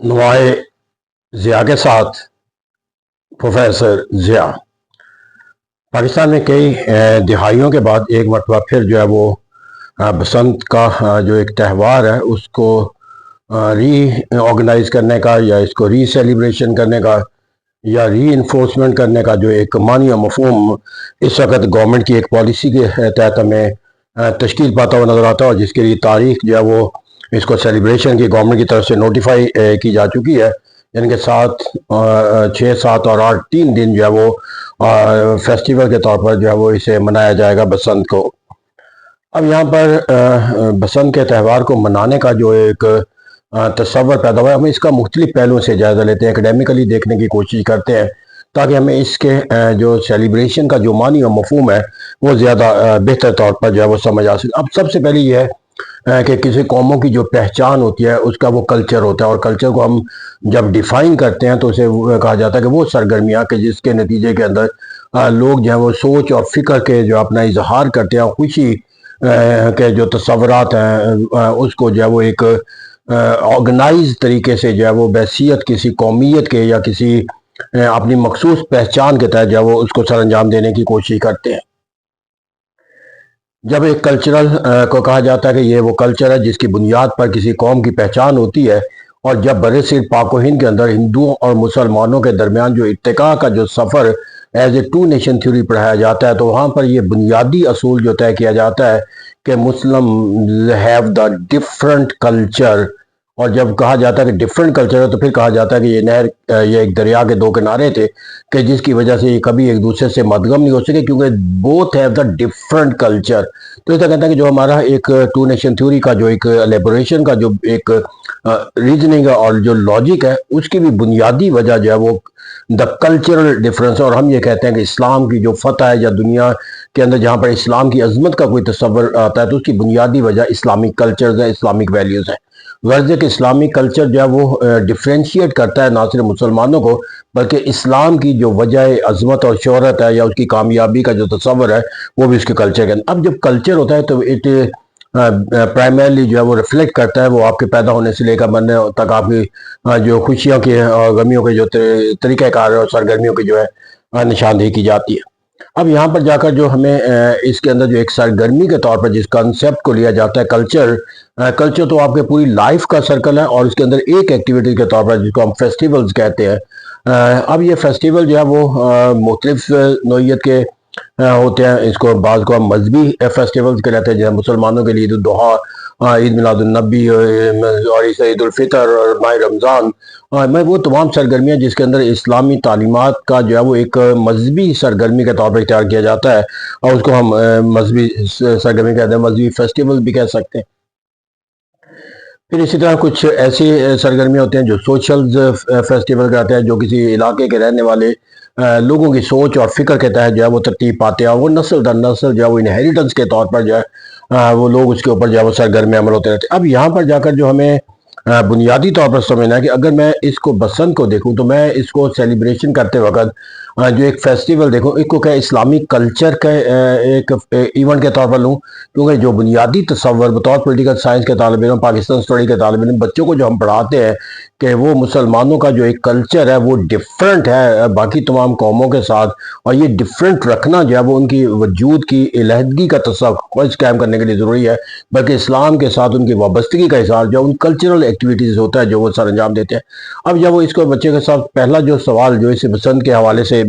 نوائے ضیاء کے ساتھ پروفیسر ضیاء پاکستان میں کئی دہائیوں کے بعد ایک مرتبہ پھر جو ہے وہ بسنت کا جو ایک تہوار ہے اس کو ری آرگنائز کرنے کا یا اس کو ری سیلیبریشن کرنے کا یا ری انفورسمنٹ کرنے کا جو ایک معنی و مفہوم اس وقت گورنمنٹ کی ایک پالیسی کے تحت ہمیں تشکیل پاتا ہوا نظر آتا ہے، اور جس کے لیے تاریخ جو ہے وہ اس کو سیلیبریشن کی گورنمنٹ کی طرف سے نوٹیفائی کی جا چکی ہے، یعنی کہ 6، 7 اور 8 3 دن جو ہے وہ فیسٹیول کے طور پر جو ہے وہ اسے منایا جائے گا بسنت کو۔ اب یہاں پر بسنت کے تہوار کو منانے کا جو ایک تصور پیدا ہوا ہے، ہم اس کا مختلف پہلوؤں سے جائزہ لیتے ہیں، اکیڈیمکلی دیکھنے کی کوشش کرتے ہیں تاکہ ہمیں اس کے جو سیلیبریشن کا جو معنی و مفہوم ہے وہ زیادہ بہتر طور پر جو ہے وہ سمجھ آ سکے۔ اب سب سے پہلے یہ ہے کہ کسی قوموں کی جو پہچان ہوتی ہے اس کا وہ کلچر ہوتا ہے، اور کلچر کو ہم جب ڈیفائن کرتے ہیں تو اسے کہا جاتا ہے کہ وہ سرگرمیاں کہ جس کے نتیجے کے اندر لوگ جو ہے وہ سوچ اور فکر کے جو اپنا اظہار کرتے ہیں، خوشی کے جو تصورات ہیں اس کو جو ہے وہ ایک آرگنائز طریقے سے جو ہے وہ بحیثیت کسی قومیت کے یا کسی اپنی مخصوص پہچان کے تحت جو ہے وہ اس کو سر انجام دینے کی کوشش کرتے ہیں۔ جب ایک کلچرل کو کہا جاتا ہے کہ یہ وہ کلچر ہے جس کی بنیاد پر کسی قوم کی پہچان ہوتی ہے، اور جب برصغیر پاک و ہند کے اندر ہندوؤں اور مسلمانوں کے درمیان جو ارتقاء کا جو سفر is a two nation theory پڑھایا جاتا ہے، تو وہاں پر یہ بنیادی اصول جو طے کیا جاتا ہے کہ Muslim have the different culture, اور جب کہا جاتا ہے کہ ڈفرنٹ کلچر ہے تو پھر کہا جاتا ہے کہ یہ نہر یہ ایک دریا کے 2 کنارے تھے کہ جس کی وجہ سے یہ کبھی ایک دوسرے سے مدغم نہیں ہو سکے، کیونکہ both have the different culture. تو اس طرح کہتا ہے کہ جو ہمارا ایک ٹو نیشن تھیوری کا جو ایک الیبوریشن کا جو ایک ریزننگ اور جو لاجک ہے اس کی بھی بنیادی وجہ جو ہے وہ دا کلچرل ڈفرنس ہے، اور ہم یہ کہتے ہیں کہ اسلام کی جو فتح ہے یا دنیا کے اندر جہاں پر اسلام کی عظمت کا کوئی تصور آتا ہے تو اس کی بنیادی وجہ اسلامک کلچرز ہیں، اسلامک ویلیوز ہیں۔ غرض ہے کہ اسلامی کلچر جو ہے وہ ڈفرینشیٹ کرتا ہے نہ صرف مسلمانوں کو بلکہ اسلام کی جو وجہ عظمت اور شہرت ہے یا اس کی کامیابی کا جو تصور ہے وہ بھی اس کے کلچر کے اندر۔ اب جب کلچر ہوتا ہے تو اٹ پرائمرلی جو ہے وہ ریفلیکٹ کرتا ہے وہ آپ کے پیدا ہونے سے لے کر مرنے تک آپ کی جو خوشیوں کے اور غمیوں کے جو طریقہ کار اور سرگرمیوں کی جو ہے نشاندہی کی جاتی ہے۔ اب یہاں پر جا کر جو ہمیں اس کے اندر جو ایک سرگرمی کے طور پر جس کنسیپٹ کو لیا جاتا ہے کلچر تو آپ کے پوری لائف کا سرکل ہے، اور اس کے اندر ایک ایکٹیویٹی کے طور پر جس کو ہم فیسٹیولز کہتے ہیں۔ اب یہ فیسٹیول جو ہے وہ مختلف نوعیت کے ہوتے ہیں، اس کو بعض کو ہم مذہبی فیسٹیولز کہتے ہیں، جیسے مسلمانوں کے لیے عید الاضحیٰ، عید میلاد النبی اور عید الفطر اور ماہ رمضان، میں وہ تمام سرگرمیاں جس کے اندر اسلامی تعلیمات کا جو ہے وہ ایک مذہبی سرگرمی کے طور پر اختیار کیا جاتا ہے، اور اس کو ہم مذہبی سرگرمی کہتے ہیں، مذہبی فیسٹیول بھی کہہ سکتے ہیں۔ پھر اسی طرح کچھ ایسی سرگرمیاں ہوتے ہیں جو سوشلز فیسٹیول کہتے ہیں، جو کسی علاقے کے رہنے والے لوگوں کی سوچ اور فکر کے تحت جو ہے وہ ترتیب پاتے ہیں، اور وہ نسل در نسل جو ہے وہ انہیریٹنس کے طور پر جو ہے وہ لوگ اس کے اوپر جو ہے وہ سرگرمی عمل ہوتے رہتے ہیں۔ اب یہاں پر جا کر جو ہمیں بنیادی طور پر سمجھنا ہے کہ اگر میں اس کو بسنت کو دیکھوں تو میں اس کو سیلیبریشن کرتے وقت جو ایک فیسٹیول دیکھوں اس کو کیا اسلامی کلچر کا ایک ایونٹ کے طور پر لوں، کیونکہ جو بنیادی تصور بطور پولیٹیکل سائنس کے طالب علم، پاکستان اسٹڈی کے طالب علم بچوں کو جو ہم پڑھاتے ہیں کہ وہ مسلمانوں کا جو ایک کلچر ہے وہ ڈیفرنٹ ہے باقی تمام قوموں کے ساتھ، اور یہ ڈیفرنٹ رکھنا جو ہے وہ ان کی وجود کی علیحدگی کا تصور قائم کرنے کے لیے ضروری ہے، بلکہ اسلام کے ساتھ ان کی وابستگی کا اظہار جو ان کلچرل ایکٹیویٹیز ہوتا ہے جو وہ سر انجام دیتے ہیں۔ اب جب وہ اس کو بچے کے ساتھ پہلا جو سوال جو اس بسنت کے حوالے سے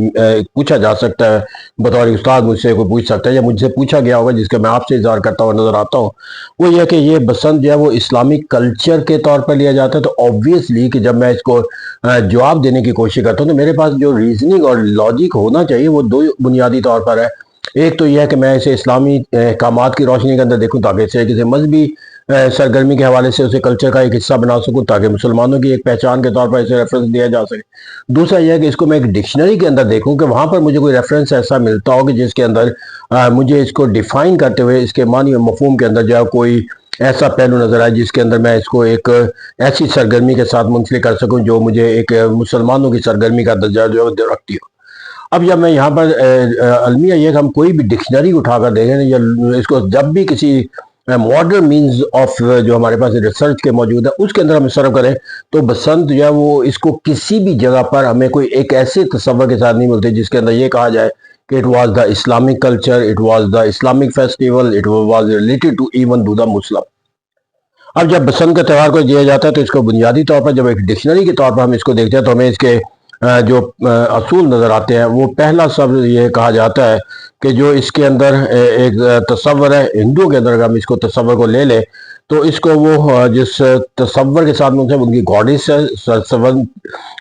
پوچھا جا سکتا ہے، بطور استاد مجھ سے کوئی پوچھ سکتا ہے یا مجھ سے پوچھا گیا ہوگا جس کا میں آپ سے اظہار کرتا ہوا نظر آتا ہوں، وہ یہ کہ یہ بسنت جو ہے وہ اسلامی کلچر کے طور پر لیا جاتا ہے۔ تو آبویسلی کہ جب میں اس کو جواب دینے کی کوشش کرتا ہوں تو میرے پاس جو ریزننگ اور لاجک ہونا چاہیے وہ 2 بنیادی طور پر ہے۔ ایک تو یہ ہے کہ میں اسے اسلامی احکامات کی روشنی کے اندر دیکھوں تاکہ اسے کسی مذہبی سرگرمی کے حوالے سے اسے کلچر کا ایک حصہ بنا سکوں تاکہ مسلمانوں کی ایک پہچان کے طور پر اسے ریفرنس دیا جا سکے۔ دوسرا یہ ہے کہ اس کو میں ایک ڈکشنری کے اندر دیکھوں کہ وہاں پر مجھے کوئی ریفرنس ایسا ملتا ہو کہ جس کے اندر مجھے اس کو ڈیفائن کرتے ہوئے اس کے معنی و مفہوم کے اندر جو ہے کوئی ایسا پہلو نظر آئے جس کے اندر میں اس کو ایک ایسی سرگرمی کے ساتھ منسلک کر سکوں جو مجھے ایک مسلمانوں کی سرگرمی کا درجہ جو ہے رکھتی ہو۔ اب جب میں یہاں پر المیہ یہ کہ ہم کوئی بھی ڈکشنری اٹھا کر دیکھیں یا اس کو جب بھی کسی ماڈرن مینز آف جو ہمارے پاس ریسرچ کے موجود ہے اس کے اندر ہم صرف کریں تو بسنت جو ہے وہ اس کو کسی بھی جگہ پر ہمیں کوئی ایک ایسے تصور کے ساتھ نہیں ملتے جس کے اندر یہ کہا جائے کہ it was the Islamic culture, it was the Islamic festival, it was related to even to the Muslim. اب جب بسنت کے تہوار کو دیا جاتا ہے تو اس کو بنیادی طور پر جب ایک ڈکشنری کے طور پر ہم اس کو دیکھتے ہیں تو ہمیں اس کے جو اصول نظر آتے ہیں. وہ پہلا سب یہ کہا جاتا ہے کہ جو اس کے اندر ایک تصور ہے ہندوؤں کے اندر, اگر ہم اس کو تصور کو لے لیں تو اس کو وہ جس تصور کے ساتھ ان کی گاڈس ہے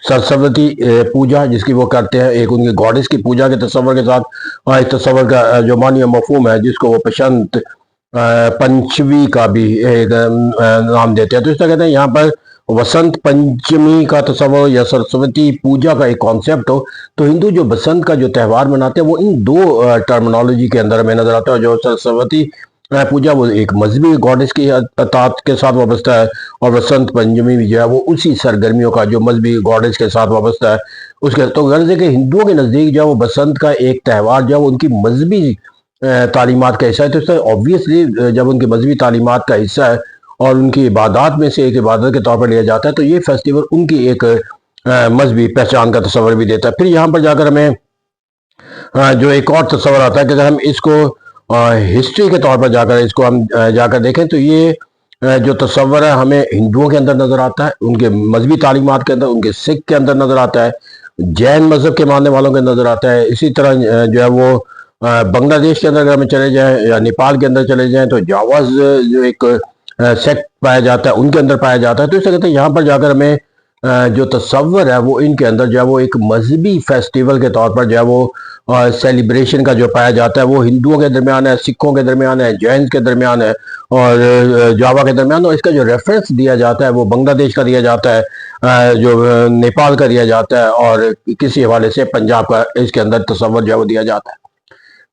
سرسوتی پوجا جس کی وہ کرتے ہیں, ایک ان کی گاڈس کی پوجا کے تصور کے ساتھ, اور ایک تصور کا جو معنی مفہوم ہے جس کو وہ پشنت پنچمی کا بھی ایک نام دیتے ہیں. تو اس طرح کہتے ہیں یہاں پر وسنت پنچمی کا تصور یا سرسوتی پوجا کا ایک کانسیپٹ ہو تو ہندو جو بسنت کا جو تہوار مناتے ہیں وہ ان دو ٹرمنالوجی کے اندر ہمیں نظر آتا ہے. جو سرسوتی پوجا وہ ایک مذہبی گاڈس کی اطاعت کے ساتھ وابستہ ہے, اور وسنت پنچمی بھی جو ہے وہ اسی سرگرمیوں کا جو مذہبی گاڈس کے ساتھ وابستہ ہے اس کے. تو غرض ہے کہ ہندوؤں کے نزدیک جو ہے وہ بسنت کا ایک تہوار جو ہے وہ ان کی مذہبی تعلیمات کا حصہ ہے. تو اس طرح آبویسلی جب ان کی مذہبی تعلیمات کا حصہ ہے اور ان کی عبادات میں سے ایک عبادت کے طور پر لیا جاتا ہے تو یہ فیسٹیول ان کی ایک مذہبی پہچان کا تصور بھی دیتا ہے. پھر یہاں پر جا کر ہمیں جو ایک اور تصور آتا ہے کہ اگر ہم اس کو ہسٹری کے طور پر جا کر اس کو ہم جا کر دیکھیں تو یہ جو تصور ہے ہمیں ہندوؤں کے اندر نظر آتا ہے, ان کے مذہبی تعلیمات کے اندر, ان کے سکھ کے اندر نظر آتا ہے, جین مذہب کے ماننے والوں کے نظر آتا ہے. اسی طرح جو ہے وہ بنگلہ دیش کے اندر اگر ہم چلے جائیں یا نیپال کے اندر چلے جائیں تو جاواز جو ایک سیکٹ پایا جاتا ہے ان کے اندر پایا جاتا ہے. تو اس طرح کہتے ہیں یہاں پر جا کر ہمیں جو تصور ہے وہ ان کے اندر جو ہے وہ ایک مذہبی فیسٹیول کے طور پر جو ہے وہ سیلیبریشن کا جو پایا جاتا ہے وہ ہندوؤں کے درمیان ہے, سکھوں کے درمیان ہے, جینز کے درمیان ہے اور جاوا کے درمیان. اور اس کا جو ریفرنس دیا جاتا ہے وہ بنگلہ دیش کا دیا جاتا ہے, جو نیپال کا دیا جاتا ہے, اور کسی حوالے سے پنجاب کا اس کے اندر تصور جو ہے وہ دیا جاتا ہے.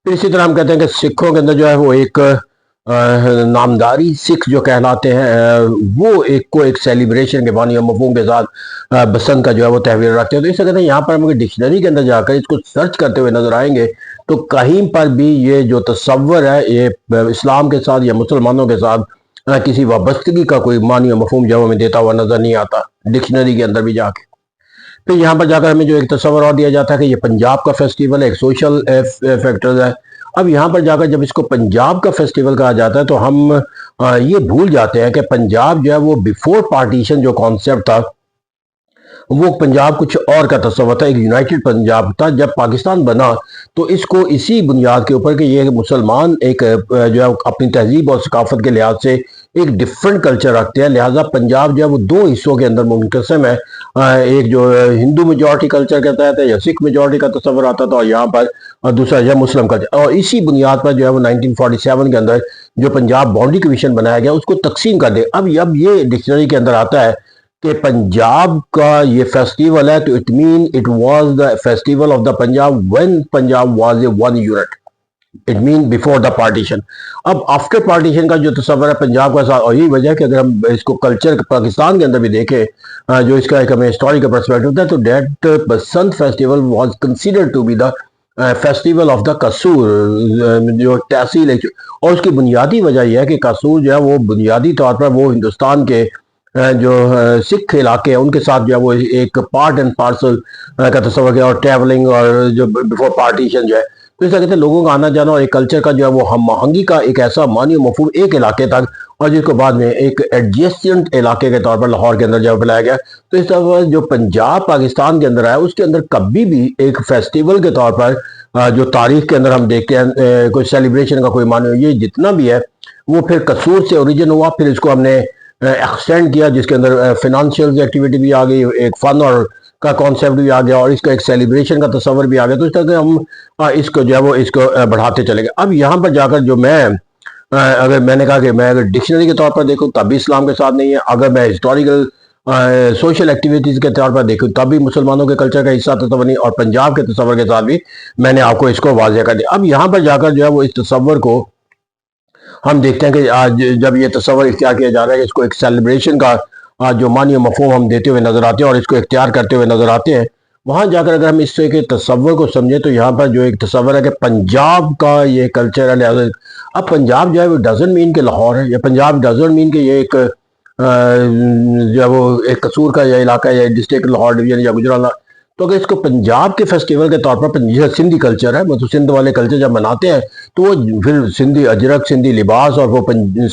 پھر اسی طرح ہم کہتے ہیں کہ سکھوں کے اندر جو ہے وہ ایک نامداری سکھ جو کہلاتے ہیں وہ ایک سیلیبریشن کے معنی اور مفہوم کے ساتھ بسنت کا جو ہے وہ تہوار رکھتے ہیں. تو اس طرح کہتے ہیں یہاں پر ہم ڈکشنری کے اندر جا کر اس کو سرچ کرتے ہوئے نظر آئیں گے تو کہیں پر بھی یہ جو تصور ہے یہ اسلام کے ساتھ یا مسلمانوں کے ساتھ کسی وابستگی کا کوئی معنی اور مفہوم جو ہمیں دیتا ہوا نظر نہیں آتا ڈکشنری کے اندر بھی جا کے. پھر یہاں پر جا کر ہمیں جو ایک تصور اور دیا جاتا ہے کہ یہ پنجاب کا فیسٹیول ہے, ایک سوشل فیکٹرز ہے. اب یہاں پر جا کر جب اس کو پنجاب کا فیسٹیول کہا جاتا ہے تو ہم یہ بھول جاتے ہیں کہ پنجاب جو ہے وہ بیفور پارٹیشن جو کانسیپٹ تھا وہ پنجاب کچھ اور کا تصور تھا, ایک یونائٹڈ پنجاب تھا. جب پاکستان بنا تو اس کو اسی بنیاد کے اوپر کہ یہ مسلمان ایک جو ہے اپنی تہذیب اور ثقافت کے لحاظ سے ایک ڈفرنٹ کلچر رکھتے ہیں, لہٰذا پنجاب جو ہے وہ دو حصوں کے اندر منقسم ہے. ایک جو ہندو میجورٹی کلچر کے تحت ہے یا سکھ میجورٹی کا تصور آتا تھا, اور یہاں پر دوسرا جو ہے مسلم کلچر. اور اسی بنیاد پر جو ہے وہ 1947 کے اندر جو پنجاب باؤنڈری کمیشن بنایا گیا اس کو تقسیم کر دے. اب یہ ڈکشنری کے اندر آتا ہے کہ پنجاب کا یہ فیسٹیول ہے تو it mean it was the festival of the Punjab when Punjab was a one unit, it mean before the partition. اب آفٹر پارٹیشن کا جو تصور ہے پنجاب کا ساتھ, اور یہی وجہ ہے کہ اگر ہم اس کو کلچر پاکستان کے اندر بھی دیکھیں جو اس کا ایک ہمیں ہسٹوریکل پرسپیکٹو ہوتا ہے تو that Basant festival was considered to be the festival of the Kasur جو تحصیل ہے. اور اس کی بنیادی وجہ یہ ہے کہ قصور جو ہے وہ بنیادی طور پر وہ ہندوستان کے جو سکھ علاقے ہیں ان کے ساتھ جو ہے وہ ایک پارٹ اینڈ پارسل کا تصور کیا, اور ٹریولنگ اور جو بیفور پارٹیشن جو ہے تو اس طرح کہتے ہیں لوگوں کا آنا جانا اور ایک کلچر کا جو ہے وہ ہم آہنگی کا ایک ایسا معنی و مفہوم ایک علاقے تک, اور جس کو بعد میں ایک ایڈجسٹنٹ علاقے کے طور پر لاہور کے اندر جو پلایا گیا. تو اس طرح جو پنجاب پاکستان کے اندر آیا اس کے اندر کبھی بھی ایک فیسٹیول کے طور پر جو تاریخ کے اندر ہم دیکھتے ہیں کوئی سیلیبریشن کا کوئی معنی, یہ جتنا بھی ہے وہ پھر قصور سے اوریجن ہوا. پھر اس کو ہم نے ایکسٹینڈ کیا جس کے اندر فنانشیل ایکٹیویٹی بھی آ گئی, ایک فن اور کا کانسیپٹ بھی آ گیا, اور اس کا ایک سیلیبریشن کا تصور بھی آ گیا. تو اس طرح سے ہم اس کو جو ہے وہ اس کو بڑھاتے چلے گئے. اب یہاں پر جا کر جو اگر میں نے کہا کہ میں اگر ڈکشنری کے طور پر دیکھوں تب بھی اسلام کے ساتھ نہیں ہے, اگر میں ہسٹوریکل سوشل ایکٹیویٹیز کے طور پر دیکھوں تب بھی مسلمانوں کے کلچر کا حصہ تصور نہیں, اور پنجاب کے تصور کے ساتھ بھی میں نے آپ کو اس کو واضح کر دیا. اب یہاں پر جا کر جو ہے وہ اس تصور کو ہم دیکھتے ہیں کہ آج جب یہ تصور اختیار کیا جا رہا ہے کہ اس کو ایک سیلیبریشن کا جو معنی و مفہوم ہم دیتے ہوئے نظر آتے ہیں اور اس کو اختیار کرتے ہوئے نظر آتے ہیں, وہاں جا کر اگر ہم اس سے کے تصور کو سمجھیں تو یہاں پر جو ایک تصور ہے کہ پنجاب کا یہ کلچر ہے، لہٰذا اب پنجاب جو ہے وہ ڈزنٹ مین کہ لاہور ہے، یا پنجاب ڈزنٹ مین کہ یہ ایک جو ہے وہ ایک قصور کا یا علاقہ ہے یا ڈسٹرکٹ لاہور ڈویژن یا گجرانوالہ. تو اگر اس کو پنجاب کے فیسٹیول کے طور پر یہ سندھی کلچر ہے، مطلب سندھ والے کلچر جب مناتے ہیں تو وہ پھر سندھی اجرک، سندھی لباس اور وہ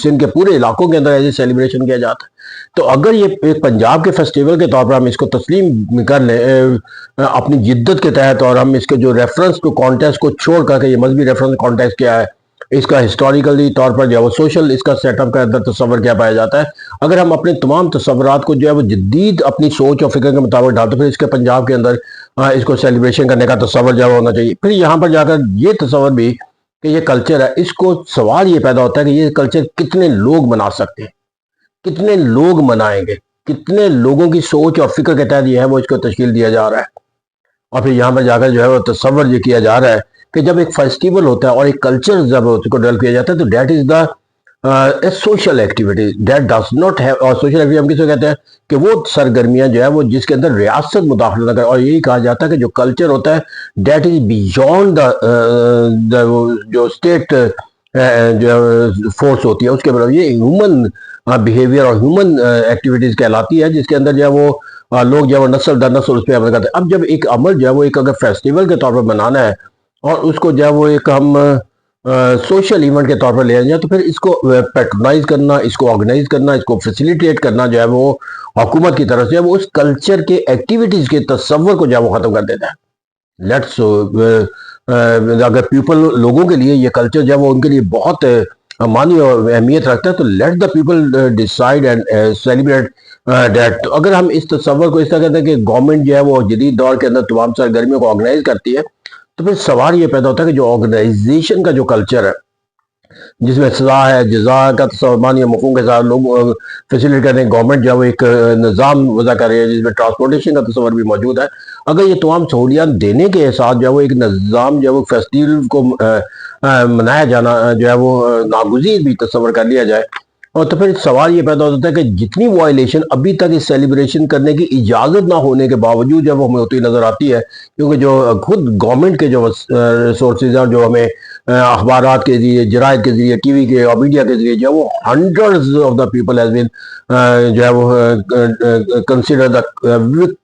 سندھ کے پورے علاقوں کے اندر ایسے سیلیبریشن کیا جاتا ہے. تو اگر یہ ایک پنجاب کے فیسٹیول کے طور پر ہم اس کو تسلیم کر لیں اپنی جدت کے تحت، اور ہم اس کے جو ریفرنس ٹو کانٹیکسٹ کو چھوڑ کر کہ یہ مذہبی ریفرنس کانٹیکسٹ کیا ہے، اس کا ہسٹوریکلی طور پر جو ہے وہ سوشل اس کا سیٹ اپ کا اندر تصور کیا پایا جاتا ہے، اگر ہم اپنے تمام تصورات کو جو ہے وہ جدید اپنی سوچ اور فکر کے مطابق ڈالتے، پھر اس کے پنجاب کے اندر اس کو سیلیبریشن کرنے کا تصور جو ہے ہونا چاہیے. پھر یہاں پر جا کر یہ تصور بھی کہ یہ کلچر ہے، اس کو سوال یہ پیدا ہوتا ہے کہ یہ کلچر کتنے لوگ منا سکتے ہیں، کتنے لوگ منائیں گے، کتنے لوگوں کی سوچ اور فکر کے تحت یہ ہے وہ اس کو تشکیل دیا جا رہا ہے. اور پھر یہاں پر جا کر جو ہے وہ تصور یہ کیا جا رہا ہے کہ جب ایک فیسٹیول ہوتا ہے اور ایک کلچر جب اس کو ڈیولپ کیا جاتا ہے تو that is the social activity that does not have. اور سوشل ایکٹیویٹی ہم کس کو کہتے ہیں کہ وہ سرگرمیاں جو ہے وہ جس کے اندر ریاست مداخلت نہ کرے، اور یہی کہا جاتا ہے کہ جو کلچر ہوتا ہے دیٹ از بیونڈ دا جو اسٹیٹ جو فورس ہوتی ہے اس کے برابر. یہ ہیومن بیہیویئر اور ہیومن ایکٹیویٹیز کہلاتی ہے، جس کے اندر جو ہے وہ لوگ جو ہے وہ نسل در نسل اس پہ عمل کرتے ہیں. اب جب ایک عمل جو ہے وہ ایک اگر فیسٹیول کے طور پر منانا ہے اور اس کو جو ہے وہ ایک ہم سوشل ایونٹ کے طور پر لے جائیں تو پھر اس کو پیٹرنائز کرنا، اس کو آرگنائز کرنا، اس کو فیسیلیٹیٹ کرنا جو ہے وہ حکومت کی طرف سے وہ اس کلچر کے ایکٹیویٹیز کے تصور کو جو ہے وہ ختم کر دیتا ہے. لیٹس اگر پیپل لوگوں کے لیے یہ کلچر جو ہے وہ ان کے لیے بہت معنی اور اہمیت رکھتا ہے تو let the people decide and celebrate that. اگر ہم اس تصور کو اس طرح کہتے ہیں کہ گورنمنٹ جو ہے وہ جدید دور کے اندر تمام سرگرمیوں کو آرگنائز کرتی ہے تو پھر سوال یہ پیدا ہوتا ہے کہ جو آرگنائزیشن کا جو کلچر ہے جس میں سزا ہے، جزا کا تصور معنی اور مفہوم کے ساتھ لوگ فیسیلیٹ کرتے ہیں، گورنمنٹ جو ہے وہ ایک نظام وضع کر رہی ہے جس میں ٹرانسپورٹیشن کا تصور بھی موجود ہے. اگر یہ تمام سہولیات دینے کے ساتھ جو ہے وہ ایک نظام جو ہے وہ فیسٹیول کو منایا جانا جو ہے وہ ناگزیر بھی تصور کر لیا جائے، اور تو پھر سوال یہ پیدا ہوتا ہے کہ جتنی وائلیشن ابھی تک اس سیلیبریشن کرنے کی اجازت نہ ہونے کے باوجود جب وہ ہمیں ہوتی نظر آتی ہے، کیونکہ جو خود گورنمنٹ کے جو ریسورسز ہیں جو ہمیں اخبارات کے ذریعے، جرائد کے ذریعے، ٹی وی کے اور میڈیا کے ذریعے جو ہے وہ hundreds of the people has been جو ہے وہ consider the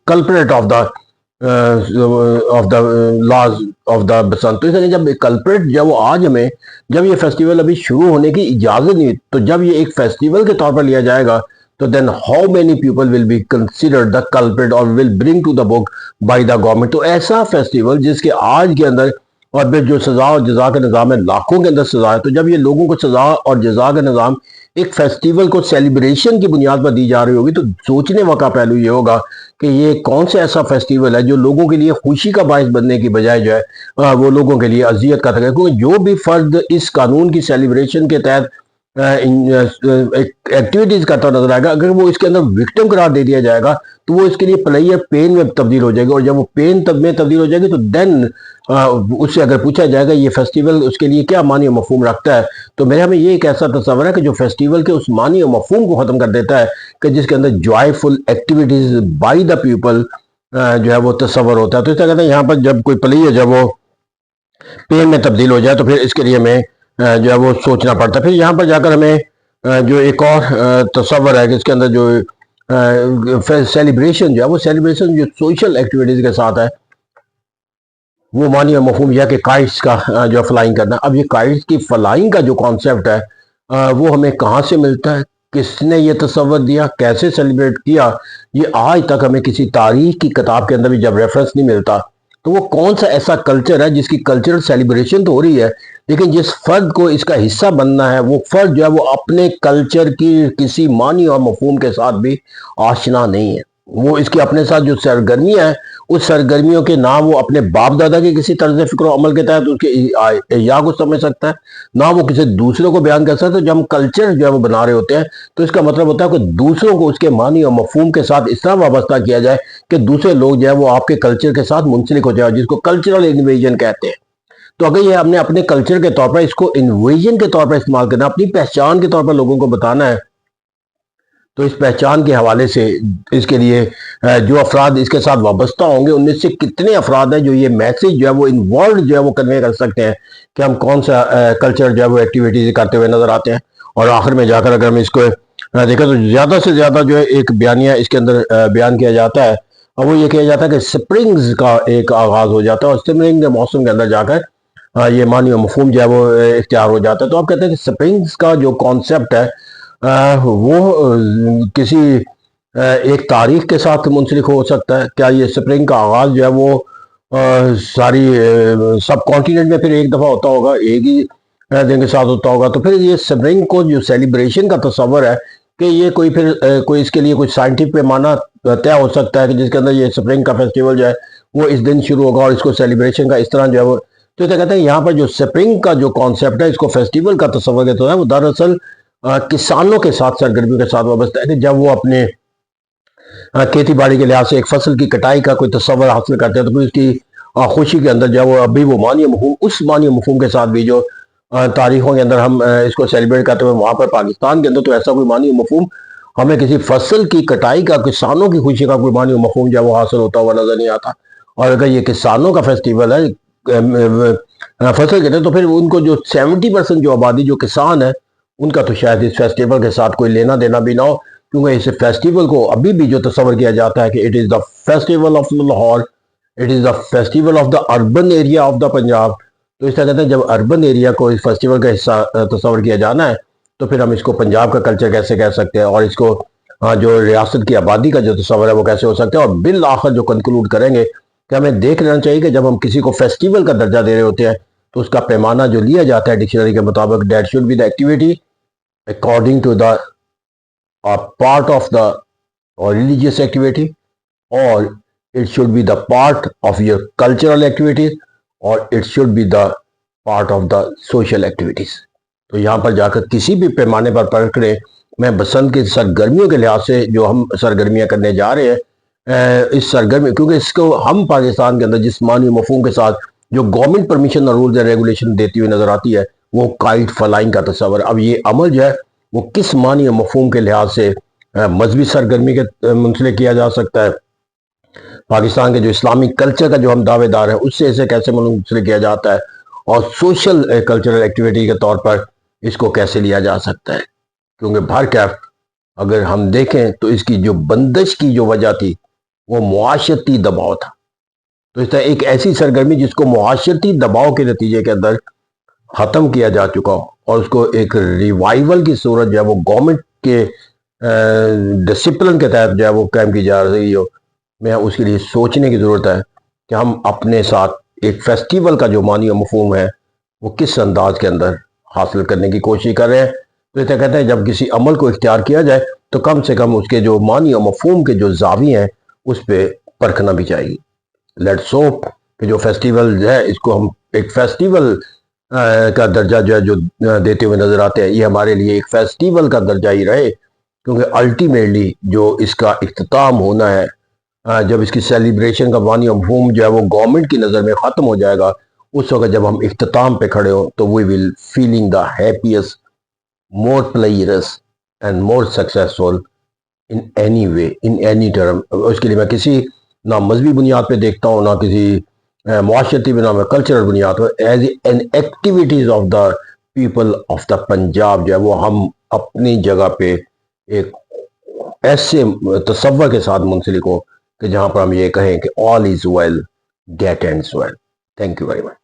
culprit of the laws of the Basant. تو اس لیے جب کلپریٹ جب وہ آج ہمیں جب یہ فیسٹیول ابھی شروع ہونے کی اجازت نہیں، تو جب یہ ایک فیسٹیول کے طور پر لیا جائے گا تو then how many people will be considered the culprit اور will bring to the book by the government. تو ایسا فیسٹیول جس کے آج کے اندر اور پھر جو سزا اور جزا کا نظام ہے لاکھوں کے اندر سزا ہے، تو جب یہ لوگوں کو سزا اور جزا کا نظام ایک فیسٹیول کو سیلیبریشن کی بنیاد پر دی جا رہی ہوگی تو سوچنے کا پہلو یہ ہوگا کہ یہ کون سا ایسا فیسٹیول ہے جو لوگوں کے لیے خوشی کا باعث بننے کی بجائے جو ہے وہ لوگوں کے لیے اذیت کا تھا. کیونکہ جو بھی فرد اس قانون کی سیلیبریشن کے تحت ایکٹیویٹیز کرتا نظر آئے گا، اگر وہ اس کے اندر وکٹم قرار دے دیا جائے گا تو وہ اس کے لیے پلیئر پین میں تبدیل ہو جائے گی، اور جب وہ پین میں تبدیل ہو جائے گی تو دین اس سے اگر پوچھا جائے گا یہ فیسٹیول اس کے لیے کیا معنی و مفہوم رکھتا ہے، تو میرے ہمیں یہ ایک ایسا تصور ہے کہ جو فیسٹیول کے اس معنی و مفہوم کو ختم کر دیتا ہے کہ جس کے اندر joyful activities by the people جو ہے وہ تصور ہوتا ہے. تو اس طرح کہتے ہیں یہاں پر جب کوئی پلیئر جب وہ پین میں تبدیل ہو جائے تو پھر اس کے لیے ہمیں جو ہے وہ سوچنا پڑتا ہے. پھر یہاں پر جا کر ہمیں جو ایک اور تصور ہے کہ اس کے اندر جو سیلیبریشن جو ہے وہ سیلیبریشن جو سوشل ایکٹیویٹیز کے ساتھ ہے وہ معنی اور مفہوم یہ ہے کہ کائٹس کا جو فلائنگ کرنا. اب یہ کائٹس کی فلائنگ کا جو کانسیپٹ ہے وہ ہمیں کہاں سے ملتا ہے، کس نے یہ تصور دیا، کیسے سیلیبریٹ کیا، یہ آج تک ہمیں کسی تاریخ کی کتاب کے اندر بھی جب ریفرنس نہیں ملتا. تو وہ کون سا ایسا کلچر ہے جس کی کلچرل سیلیبریشن تو ہو رہی ہے لیکن جس فرد کو اس کا حصہ بننا ہے وہ فرد جو ہے وہ اپنے کلچر کی کسی معنی اور مفہوم کے ساتھ بھی آشنا نہیں ہے. وہ اس کے اپنے ساتھ جو سرگرمیاں ہیں اس سرگرمیوں کے نہ وہ اپنے باپ دادا کے کسی طرز فکر و عمل کے تحت اس کے یا کو سمجھ سکتا ہے، نہ وہ کسی دوسروں کو بیان کر سکتا ہے. جب ہم کلچر جو ہے وہ بنا رہے ہوتے ہیں تو اس کا مطلب ہوتا ہے کہ دوسروں کو اس کے معنی اور مفہوم کے ساتھ اس طرح وابستہ کیا جائے کہ دوسرے لوگ جو ہے وہ آپ کے کلچر کے ساتھ منسلک ہو جائے، جس کو کلچرل انویژن کہتے ہیں. تو اگر یہ ہم نے اپنے کلچر کے طور پر اس کو انویژن کے طور پر استعمال کرنا، اپنی پہچان کے طور پر لوگوں کو بتانا ہے تو اس پہچان کے حوالے سے اس کے لیے جو افراد اس کے ساتھ وابستہ ہوں گے، ان میں سے کتنے افراد ہیں جو یہ میسیج جو ہے وہ انوالوڈ جو ہے وہ کنوے کر سکتے ہیں کہ ہم کون سا کلچر جو ہے وہ ایکٹیویٹیز کرتے ہوئے نظر آتے ہیں. اور آخر میں جا کر اگر ہم اس کو دیکھیں تو زیادہ سے زیادہ جو ہے ایک بیانیہ اس کے اندر بیان کیا جاتا ہے، اور وہ یہ کیا جاتا ہے کہ سپرنگز کا ایک آغاز ہو جاتا ہے، اور سپرنگ کے موسم کے اندر جا کر یہ معنی و مفہوم جو ہے وہ اختیار ہو جاتا ہے. تو آپ کہتے ہیں کہ سپرنگز کا جو کانسیپٹ ہے وہ کسی ایک تاریخ کے ساتھ منسلک ہو سکتا ہے. کیا یہ سپرنگ کا آغاز جو ہے وہ ساری سب کانٹیننٹ میں پھر ایک دفعہ ہوتا ہوگا، ایک ہی دن کے ساتھ ہوتا ہوگا؟ تو پھر یہ سپرنگ کو جو سیلیبریشن کا تصور ہے کہ یہ کوئی پھر کوئی اس کے لیے کوئی سائنٹیفک پیمانہ طے ہو سکتا ہے کہ جس کے اندر یہ سپرنگ کا فیسٹیول جو ہے وہ اس دن شروع ہوگا اور اس کو سیلیبریشن کا اس طرح جو ہے وہ. تو یہ کہتے ہیں یہاں پر جو سپرنگ کا جو کانسیپٹ ہے اس کو فیسٹیول کا تصور کہتے ہیں، وہ دراصل کسانوں کے ساتھ سرگرمیوں کے ساتھ وابستہ ہے کہ جب وہ اپنے کھیتی باڑی کے لحاظ سے ایک فصل کی کٹائی کا کوئی تصور حاصل کرتے ہیں تو پھر اس کی خوشی کے اندر جو ہے وہ ابھی وہ معنی مفہوم اس معنی مفہوم کے ساتھ بھی جو تاریخوں کے اندر ہم اس کو سیلیبریٹ کرتے ہوئے وہاں پر پاکستان کے اندر تو ایسا کوئی معنی مفہوم ہمیں کسی فصل کی کٹائی کا کسانوں کی خوشی کا کوئی معنی مفہوم جو ہے وہ حاصل ہوتا ہوا نظر نہیں آتا. اور اگر یہ کسانوں کا فیسٹیول ہے فصل کہتے ہیں تو پھر ان کو جو 70% جو آبادی جو کسان ہے ان کا تو شاید اس فیسٹیول کے ساتھ کوئی لینا دینا بھی نہ ہو، کیونکہ اس فیسٹیول کو ابھی بھی جو تصور کیا جاتا ہے کہ it is the festival of Lahore, it is the festival of the urban area of the Punjab. تو اس طرح کہتے ہیں جب اربن ایریا کو اس فیسٹیول کا حصہ تصور کیا جانا ہے تو پھر ہم اس کو پنجاب کا کلچر کیسے کہہ سکتے ہیں، اور اس کو جو ریاست کی آبادی کا جو تصور ہے وہ کیسے ہو سکتا ہے. اور بالآخر جو کنکلوڈ کریں گے کہ ہمیں دیکھ لینا چاہیے کہ جب ہم کسی کو فیسٹیول کا درجہ دے رہے ہوتے ہیں تو اس کا پیمانہ جو لیا جاتا ہے ڈکشنری کے مطابق that should be the activity according to the part of the religious activity, or it should be the part of your cultural activities, or it should be the part of the social activities. تو یہاں پر جا کر کسی بھی پیمانے پر پرکھ لیں، میں بسنت کی سرگرمیوں کے لحاظ سے جو ہم سرگرمیاں کرنے جا رہے ہیں اس سرگرمی، کیونکہ اس کو ہم پاکستان کے اندر جس معنی مفہوم کے ساتھ جو گورنمنٹ پرمیشن اور رولز اینڈ ریگولیشن دیتی ہوئی نظر آتی ہے وہ کائٹ فلائنگ کا تصور. اب یہ عمل جو ہے وہ کس معنی و مفہوم کے لحاظ سے مذہبی سرگرمی کے منسلک کیا جا سکتا ہے، پاکستان کے جو اسلامی کلچر کا جو ہم دعوے دار ہیں اس سے اسے کیسے منسلک کیا جاتا ہے، اور سوشل کلچرل ایکٹیویٹی کے طور پر اس کو کیسے لیا جا سکتا ہے. کیونکہ بہرکیف اگر ہم دیکھیں تو اس کی جو بندش کی جو وجہ تھی وہ معاشرتی دباؤ تھا. تو اس طرح ایک ایسی سرگرمی جس کو معاشرتی دباؤ کے نتیجے کے اندر ختم کیا جا چکا ہو اور اس کو ایک ریوائیول کی صورت جو ہے وہ گورنمنٹ کے ڈسپلن کے تحت جو ہے وہ قائم کی جا رہی ہو، میں اس کے لیے سوچنے کی ضرورت ہے کہ ہم اپنے ساتھ ایک فیسٹیول کا جو معنی و مفہوم ہے وہ کس انداز کے اندر حاصل کرنے کی کوشش کر رہے ہیں. تو یہ کہتے ہیں جب کسی عمل کو اختیار کیا جائے تو کم سے کم اس کے جو معنی و مفہوم کے جو زاویے ہیں اس پہ پرکھنا بھی چاہیے. لیٹس ہوپ کہ جو فیسٹیول ہے اس کو ہم ایک فیسٹیول کا درجہ جو ہے جو دیتے ہوئے نظر آتے ہیں، یہ ہمارے لیے ایک فیسٹیول کا درجہ ہی رہے، کیونکہ الٹیمیٹلی جو اس کا اختتام ہونا ہے جب اس کی سیلیبریشن کا معنی و مفہوم جو ہے وہ گورنمنٹ کی نظر میں ختم ہو جائے گا، اس وقت جب ہم اختتام پہ کھڑے ہوں تو we will feeling the happiest, more players and more successful in any way in any term. اس کے لیے میں کسی نہ مذہبی بنیاد پہ دیکھتا ہوں نہ کسی معاشرتی بنا میں کلچرل بنیاد پر as an activities of the people of the Punjab جو ہے وہ ہم اپنی جگہ پہ ایک ایسے تصور کے ساتھ منسلک ہو کہ جہاں پر ہم یہ کہیں کہ all is well that ends well. Thank you very much.